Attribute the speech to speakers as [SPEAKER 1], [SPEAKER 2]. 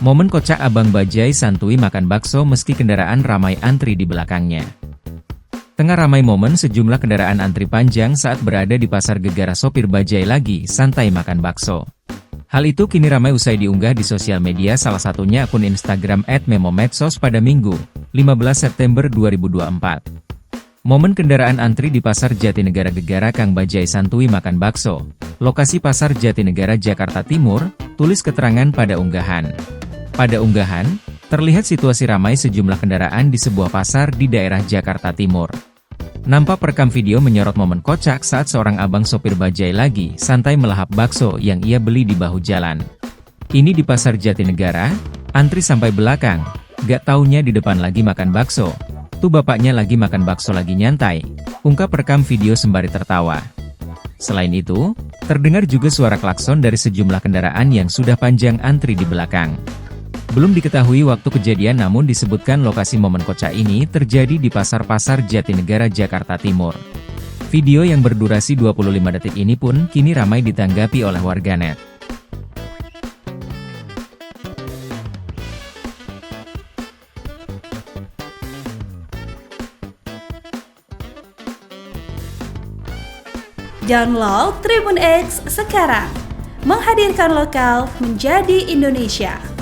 [SPEAKER 1] Momen kocak Abang Bajai santuy makan bakso meski kendaraan ramai antri di belakangnya. Tengah ramai momen sejumlah kendaraan antri panjang saat berada di Pasar Gegara, sopir Bajai lagi santai makan bakso. Hal itu kini ramai usai diunggah di sosial media, salah satunya akun Instagram @memomedsos pada Minggu, 15 September 2024. Momen kendaraan antri di Pasar Jatinegara Gegara Kang Bajai santuy makan bakso. Lokasi Pasar Jatinegara, Jakarta Timur, tulis keterangan pada unggahan. Pada unggahan, terlihat situasi ramai sejumlah kendaraan di sebuah pasar di daerah Jakarta Timur. Nampak perekam video menyorot momen kocak saat seorang abang sopir Bajai lagi santai melahap bakso yang ia beli di bahu jalan. Ini di Pasar Jatinegara, antri sampai belakang, gak taunya di depan lagi makan bakso. Tuh bapaknya lagi makan bakso lagi nyantai, ungkap perekam video sembari tertawa. Selain itu, terdengar juga suara klakson dari sejumlah kendaraan yang sudah panjang antri di belakang. Belum diketahui waktu kejadian, namun disebutkan lokasi momen kocak ini terjadi di Pasar Jatinegara, Jakarta Timur. Video yang berdurasi 25 detik ini pun kini ramai ditanggapi oleh warganet.
[SPEAKER 2] Download Tribun X sekarang, menghadirkan lokal menjadi Indonesia.